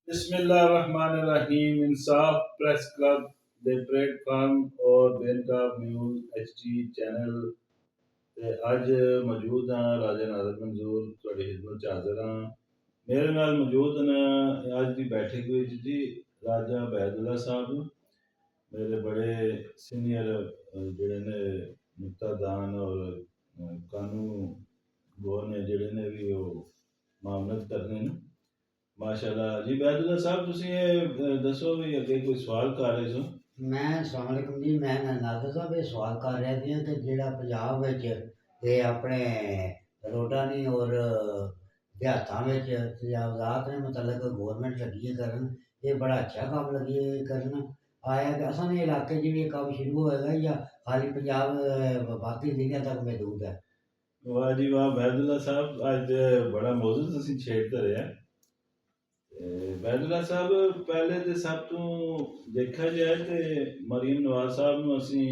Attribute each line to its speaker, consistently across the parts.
Speaker 1: बिस्मिल्लाहिर्रहमानिर्रहीम। इंसाफ press club ਦੇ platform ਔਰ ਬੇਨਕਾਬ ਨਿਊਜ਼ ਐਚਡੀ ਚੈਨਲ ਤੇ ਅੱਜ ਮੌਜੂਦ ਹਾਂ ਰਾਜਾ ਨਾਦਰ ਮੰਜ਼ੂਰ ਤੁਹਾਡੀ ਖਿਦਮਤ 'ਚ ਹਾਜ਼ਰ ਹਾਂ। ਮੇਰੇ ਨਾਲ ਮੌਜੂਦ ਨੇ ਅੱਜ ਦੀ ਬੈਠਕ ਵਿੱਚ ਜੀ ਰਾਜਾ ਬੈਦੁੱਲਾ ਸਾਹਿਬ, ਮੇਰੇ ਬੜੇ ਸੀਨੀਅਰ ਜਿਹੜੇ ਨੇ ਨੁਕਤਾਦਾਨ ਔਰ ਕਾਨੂੰਨ ਗੋ ਨੇ ਜਿਹੜੇ ਨੇ ਵੀ ਉਹ ਮਾਮਲਤ ਕਰਨੇ ਨੇ। ਮਾਸ਼ਾਅੱਲਾ ਜੀ ਬੈਦੁੱਲਾ ਸਾਹਿਬ, ਤੁਸੀਂ ਇਹ ਦੱਸੋ ਵੀ ਅੱਗੇ ਕੋਈ ਸਵਾਲ ਕਰ ਰਹੇ ਸੋ?
Speaker 2: ਮੈਂ ਅਸਲਾਮ ਵਾਲੇਕੁਮ ਜੀ। ਮੈਂ ਨਾਦਰ ਸਾਹਿਬ ਇਹ ਸਵਾਲ ਕਰ ਰਿਹਾ ਸੀ ਕਿ ਜਿਹੜਾ ਪੰਜਾਬ ਵਿੱਚ ਇਹ ਆਪਣੇ ਰੋਡਾਂ ਨਹੀਂ ਔਰ ਦਿਹਾਤਾਂ ਵਿੱਚ ਤਜਾਵਜ਼ਾਤ ਨੇ ਮਤਲਬ ਗੌਰਮੈਂਟ ਲੱਗੀ ਹੈ ਕਰਨ, ਇਹ ਬੜਾ ਅੱਛਾ ਕੰਮ ਲੱਗੀ ਹੈ ਕਰਨ। ਆਇਆ ਕਿ ਅਸਾਂ ਦੇ ਇਲਾਕੇ 'ਚ ਵੀ ਇਹ ਕੰਮ ਸ਼ੁਰੂ ਹੋਏਗਾ ਜਾਂ ਖਾਲੀ ਪੰਜਾਬ ਬਾਕੀ ਜ਼ਿਲ੍ਹਿਆਂ ਤੱਕ ਮਹਿਦੂਦ ਹੈ?
Speaker 1: ਵਾਹ ਜੀ ਵਾਹ ਬੈਦੁੱਲਾ ਸਾਹਿਬ, ਅੱਜ ਬੜਾ ਮੌਜੂਦ ਤੁਸੀਂ ਛੇੜ ਧਰਿਆ। ਬੈਦੁੱਲਾ ਸਾਹਿਬ, ਪਹਿਲੇ ਤੇ ਸਭ ਤੋਂ ਦੇਖਿਆ ਜਾਏ ਤੇ ਮਰੀਮ ਨਵਾਜ਼ ਸਾਹਿਬ ਨੂੰ ਅਸੀਂ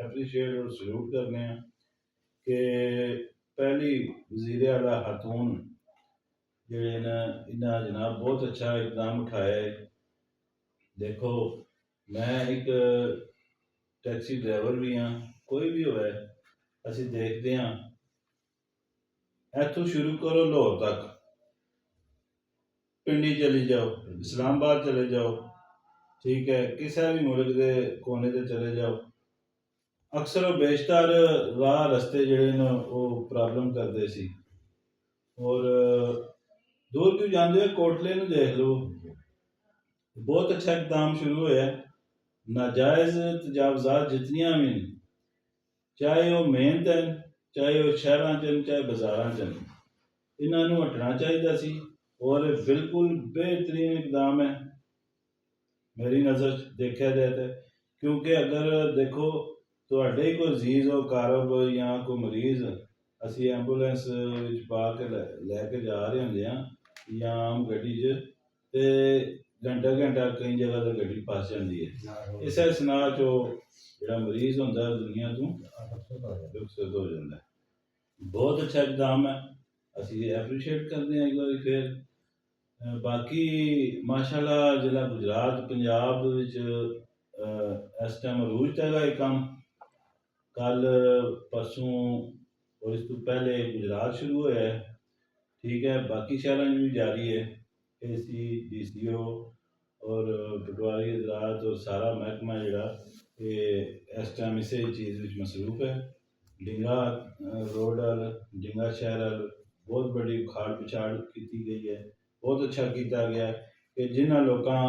Speaker 1: ਐਪਰੀਸ਼ੀਏਟ ਔਰ ਸਲੂਟ ਕਰਨੇ ਆ ਕਿ ਪਹਿਲੀ ਵਜ਼ੀਰ ਆਲਾ ਖਾਤੂਨ ਜਿਹੜੇ ਨੇ ਇਹਨਾਂ ਜਨਾਬ ਬਹੁਤ ਅੱਛਾ ਇਕਦਾਮ ਉਠਾਇਆ ਹੈ। ਦੇਖੋ, ਮੈਂ ਇੱਕ ਟੈਕਸੀ ਡਰਾਈਵਰ ਵੀ ਹਾਂ, ਕੋਈ ਵੀ ਹੋਵੇ ਅਸੀਂ ਦੇਖਦੇ ਹਾਂ ਇੱਥੋਂ ਸ਼ੁਰੂ ਕਰੋ ਲਾਹੌਰ ਤੱਕ, पिंडी चली जाओ, इस्लामाबाद चले जाओ, ठीक है, किसी भी मुल्क के कोने से चले जाओ, अक्सर और बेशतर राह रस्ते जड़े न वो प्रॉब्लम करते सी। और दूर क्यों जाते हो, कोटले न देख लो, बहुत अच्छा इकदाम शुरू होया। नाजायज़ तजावज़ात जितनियां भी न, चाहे वो मेहनत है, चाहे वो शहर च चाहे बाजारां च, इन्हों हटना चाहिए सी। और बिल्कुल बेहतरीन इकदाम है मेरी नज़र देखा जाए तो, क्योंकि अगर देखो तुहाडे ही कोई अजीज हो कारब या कोई मरीज असी एंबूलेंस पा के लैके जा रहे होंगे या आम गड्डी च घंटा घंटा कई जगह तो गड्डी फस जाती है। इस सनाह चो जो मरीज होंगे दुनिया तो रुखसत हो जाता है। बहुत अच्छा इकदाम है, असी एप्रीशिएट करते हैं एक बार फिर। बाकी माशाअल्लाह जिला गुजरात पंजाब विच इस टाइम अरूज तक है काम। कल परसों और इस तो पहले गुजरात शुरू होया है, ठीक है, बाकी शहरों में भी जारी है। AC DCO और पटवारी हजरात और सारा महकमा जड़ा इस टाइम इस चीज़ में मसरूफ है। डिंगा रोड डिंगा शहर बहुत बड़ी उखाड़ पिछाड़ की गई है। बहुत अच्छा किया गया कि जिन्होंने लोगों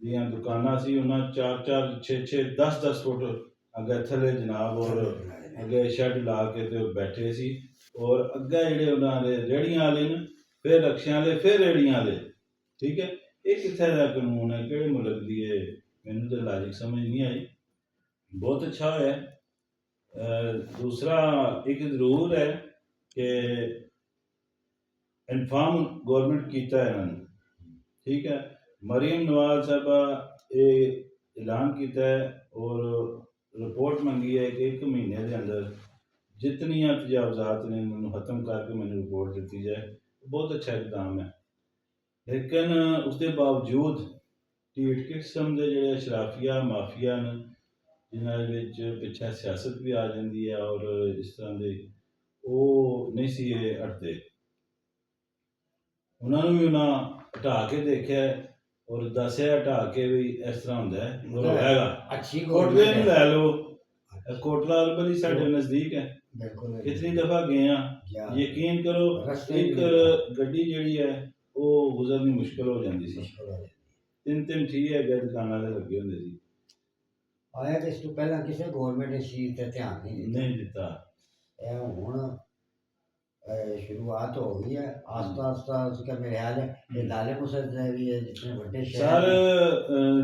Speaker 1: दियां दुकानां सी उन्होंने 4-4 6-6 10-10 फुट अगे थले जनाब और अगे शेड ला के ते बैठे सी। और अगे जेडे उन्होंने रेहड़ियां वाले न, फिर रक्शियां वाले, फिर रेहड़ियां वाले, ठीक है। ये कित्थे दा कानून है, किहड़े मुल्क दी है, मैनूं तो लॉजिक समझ नहीं आई। बहुत अच्छा है। दूसरा एक जरूर है कि इन्फॉर्म गवर्नमेंट किया है इन्होंने, ठीक है। मरीम नवाज साहबा ये ऐलान किया है और रिपोर्ट मंगी है कि 1 महीने के अंदर जितनियां तजावजात ने इन्होंने खत्म करके मैंने रिपोर्ट दी जाए। बहुत अच्छा इकदाम है, लेकिन उसके बावजूद ढीठ किस्म के जो शराफिया माफिया ने जिन्होंने पिछे सियासत भी आ जाती है और इस तरह के वो नहीं सी हटते। उन्होंने भी उन्हें हटा के देखा और दसिया हटा के भी इस तरह होंगे होगा।
Speaker 2: अच्छी
Speaker 1: कोटले नहीं लै लो, कोटला अरबली साढ़े नजदीक है, कितनी दफा गए हैं, यकीन करो एक गड्डी जी है वो गुजरनी मुश्किल हो जाती सी। 3-3 ठीक है गए दुकाना से लगे होंगे सी।
Speaker 2: आया कि इस तो पहला किसी गवर्नमेंट इस चीज पर ध्यान नहीं
Speaker 1: दिता।
Speaker 2: हुण शुरुआत हो गई है आस्ता आस्ता। उसका मेरे ख्याल है ये लाले मुसद भी है जितने बड़े
Speaker 1: सर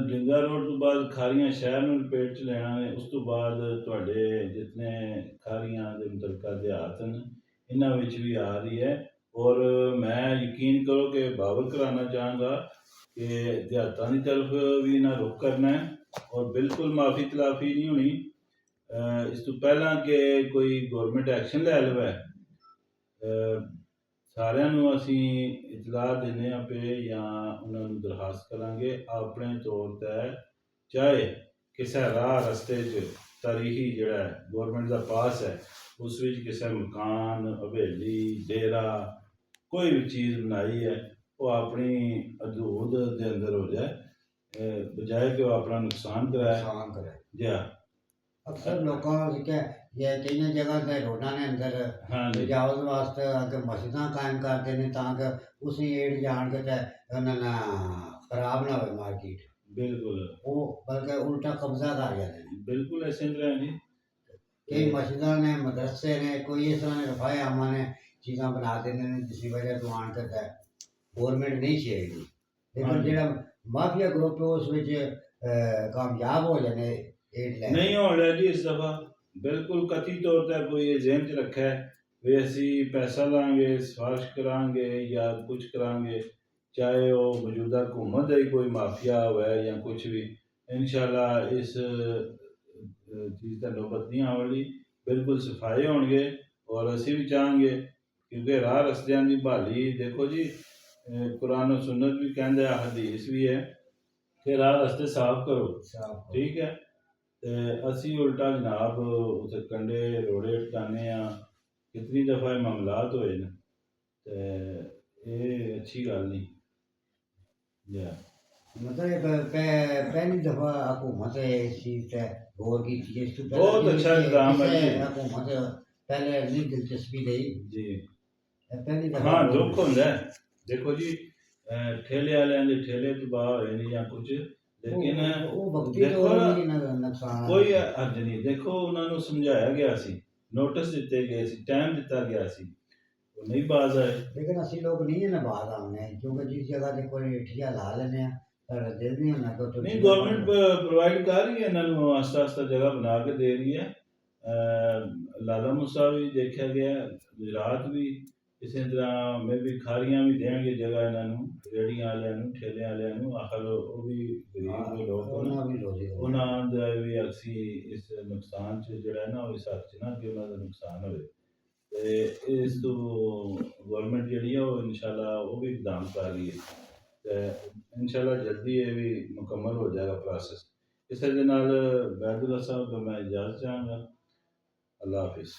Speaker 1: डिंगा रोड तो बाद खारियां शहर में लपेट च लेना है। उस तो बाद तुहाडे जितने खारियां दे मुतलका देहात न इन्हां विच भी आ रही है। और मैं यकीन करो कि बावर कराना चाहूँगा कि देहातां की तरफ भी इन्हां रुख करना है और बिल्कुल माफ़ी तलाफी नहीं होनी। इस तो पहला कि कोई गवर्नमेंट एक्शन लै लवे ਸਾਰਿਆਂ ਨੂੰ ਅਸੀਂ ਇਤਲਾਹ ਦਿੰਦੇ ਹਾਂ ਪਏ ਜਾਂ ਉਹਨਾਂ ਨੂੰ ਦਰਖਾਸਤ ਕਰਾਂਗੇ ਆਪਣੇ ਤੌਰ ਤੇ, ਚਾਹੇ ਕਿਸੇ ਰਾਹ ਰਸਤੇ 'ਚ ਤਾਰੀਖੀ ਜਿਹੜਾ ਗੌਰਮੈਂਟ ਦਾ ਪਾਸ ਹੈ ਉਸ ਵਿੱਚ ਕਿਸੇ ਮਕਾਨ, ਹਵੇਲੀ, ਡੇਰਾ, ਕੋਈ ਵੀ ਚੀਜ਼ ਬਣਾਈ ਹੈ ਉਹ ਆਪਣੀ ਹਦੂਦ ਦੇ ਅੰਦਰ ਹੋ ਜਾਏ, ਬਜਾਏ ਕਿ ਉਹ ਆਪਣਾ ਨੁਕਸਾਨ ਕਰਾਏ।
Speaker 2: ਨੁਕਸਾਨ ਕਰੇ।
Speaker 1: ਜਾਂ
Speaker 2: ਅਕਸਰ ਲੋਕਾਂ ਨੂੰ ਦੇਖਿਆ ਜੇ ਕਈਆਂ ਜਗ੍ਹਾ ਤੇ ਰੋਡਾਂ ਦੇ ਅੰਦਰ
Speaker 1: ਹਾਂਜੀ
Speaker 2: ਤਜਾਵਜ਼ ਵਾਸਤੇ ਅੱਗੇ ਮਸਜਿਦਾਂ ਕਾਇਮ ਕਰਦੇ ਨੇ ਤਾਂ ਕਿ ਉਸੇ ਏੜ ਜਾਣ ਕੇ ਤੇ ਉਹਨਾਂ ਨਾਲ ਖਰਾਬ ਨਾ ਹੋਵੇ ਮਾਰਕੀਟ,
Speaker 1: ਬਿਲਕੁਲ
Speaker 2: ਉਹ ਬਲਕਿ ਉਲਟਾ ਕਬਜ਼ਾ ਕਰ ਜਾਂਦੇ ਨੇ।
Speaker 1: ਬਿਲकुल ऐसे ही है जी।
Speaker 2: ਕਈ ਮਸਜਿਦਾਂ ਨੇ, ਮਦਰਸੇ ਨੇ, ਕੋਈ ਇਸ ਤਰ੍ਹਾਂ ਦੇ ਰਫਾਏ ਆਮਾਂ ਨੇ ਚੀਜ਼ਾਂ ਬਣਾ ਦਿੰਦੇ ਨੇ ਜਿਸ ਵਜ੍ਹਾ ਤੋਂ ਆਣ ਕੇ ਤੇ ਗੌਰਮੈਂਟ ਨਹੀਂ ਚਾਹੀਦੀ, ਲੇਕਿਨ
Speaker 1: ਹਾਂਜੀ।
Speaker 2: ਜਿਹੜਾ ਮਾਫੀਆ ਗਰੁੱਪ ਹੈ ਉਸ ਵਿੱਚ ਕਾਮਯਾਬ ਹੋ ਜਾਣੇ ਏਡ ਲੈ
Speaker 1: नहीं हो रहा जी इस दफ़ा, बिल्कुल कथित तौर पर कोई ये जहन च रखा है भी असी पैसा लांगे, सिफारिश करांगे या कुछ करांगे, चाहे वो मौजूदा हुकूमत है कोई माफिया हुआ है या कुछ भी, इंशाल्लाह इस चीज़ का नौबत नहीं आवेगी। बिल्कुल सफाई होंगे और असी भी चाहेंगे क्योंकि राह रस्तियां की बहाली देखो जी, कुरान और सुन्नत भी कहते हैं, हदीस भी है कि राह रस्ते साफ करो,
Speaker 2: ਸਾਫ਼ ਹੋ।
Speaker 1: ठीक है। ਤੇ ਅਸੀਂ ਉਲਟਾ ਜਨਾਬ ਉੱਥੇ ਕੰਡੇ ਰੋੜੇ ਟਿਕਾਣੇ ਆ, ਕਿਤਨੀ ਦਫਾ ਇਹ ਮਾਮਲਾਤ ਹੋਏ ਨੇ ਤੇ ਇਹ ਅੱਛੀ ਗੱਲ ਨਹੀਂ। ਜਾਂ
Speaker 2: मतलब पहली दफा हुकूमत इस चीज पे गौर की थी, इस तो
Speaker 1: बहुत अच्छा इंतजाम है जी।
Speaker 2: हुकूमत पहले नहीं दिलचस्पी रही,
Speaker 1: ਜੀ
Speaker 2: पहली दफा
Speaker 1: ਹਾਂ ਦੁੱਖ ਹੁੰਦਾ ਹੈ। ਦੇਖੋ ਜੀ ਠੇਲੇ ਵਾਲਿਆਂ ਦੇ ਠੇਲੇ ਤਬਾਹ ਹੋਏ ਨੇ ਜਾਂ ਕੁਝ, ਲੇਕਿਨ
Speaker 2: वो भक्ति
Speaker 1: देखो
Speaker 2: तो
Speaker 1: ना,
Speaker 2: नहीं नुकसान
Speaker 1: ਕੋਈ ਹਰਜ ਨਹੀਂ। ਦੇਖੋ ਉਹਨਾਂ ਨੂੰ ਸਮਝਾਇਆ ਗਿਆ ਸੀ, ਨੋਟਿਸ ਦਿੱਤੇ ਗਏ ਸੀ, ਟਾਈਮ ਦਿੱਤਾ ਗਿਆ ਸੀ, ਉਹ ਨਹੀਂ ਬਾਜ਼ ਆਏ।
Speaker 2: लेकिन असि लोग नहीं है ना बाहर आने, क्योंकि जिस जगह से कोई ठिया ला लेने पर दिल नहीं होना तो
Speaker 1: ਨਹੀਂ ਗਵਰਨਮੈਂਟ ਪ੍ਰੋਵਾਈਡ ਕਰ ਰਹੀ ਹੈ ਇਹਨਾਂ ਨੂੰ, ਆਸਤਾ ਆਸਤਾ ਜਗ੍ਹਾ ਬਣਾ ਕੇ ਦੇ ਰਹੀ ਹੈ। ਲਾਲਾ ਮੂਸਾ ਵੀ ਦੇਖਿਆ ਗਿਆ, ਗੁਜਰਾਤ ਵੀ ਇਸੇ ਤਰ੍ਹਾਂ ਮੈਂ ਵੀ ਖਾਰੀਆਂ ਵੀ ਦੇਣਗੇ ਜਗ੍ਹਾ ਇਹਨਾਂ ਨੂੰ, ਰੇਹੜੀਆਂ ਵਾਲਿਆਂ ਨੂੰ, ਠੇਲਿਆਂ ਵਾਲਿਆਂ ਨੂੰ, ਆਖਰ ਉਹ ਵੀ ਗਰੀਬ ਲੋਕ ਨੇ,
Speaker 2: ਉਹਨਾਂ ਵੀ ਰੋਜ਼ੀ
Speaker 1: ਉਹਨਾਂ ਦਾ ਵੀ ਅਸੀਂ ਇਸ ਨੁਕਸਾਨ 'ਚ ਜਿਹੜਾ ਨਾ ਉਹ ਇਸ ਹੱਥ 'ਚ ਨਾ ਕਿ ਉਹਨਾਂ ਦਾ ਨੁਕਸਾਨ ਹੋਵੇ। ਤੇ ਇਸ ਤੋਂ ਗਵਰਨਮੈਂਟ ਜਿਹੜੀ ਆ ਉਹ ਇਨਸ਼ਾਅੱਲਾ ਉਹ ਵੀ ਇਕਦਾਮ ਕਰ ਰਹੀ ਹੈ ਤੇ ਇਨਸ਼ਾਅੱਲਾ ਜਲਦੀ ਇਹ ਵੀ ਮੁਕੰਮਲ ਹੋ ਜਾਏਗਾ ਪ੍ਰੋਸੈਸ। ਇਸੇ ਦੇ ਨਾਲ ਬੈਦੁੱਲਾ ਸਾਹਿਬ ਤੋਂ ਮੈਂ ਇਜਾਜ਼ਤ ਚਾਹਾਂਗਾ। ਅੱਲਾ ਹਾਫਿਜ਼।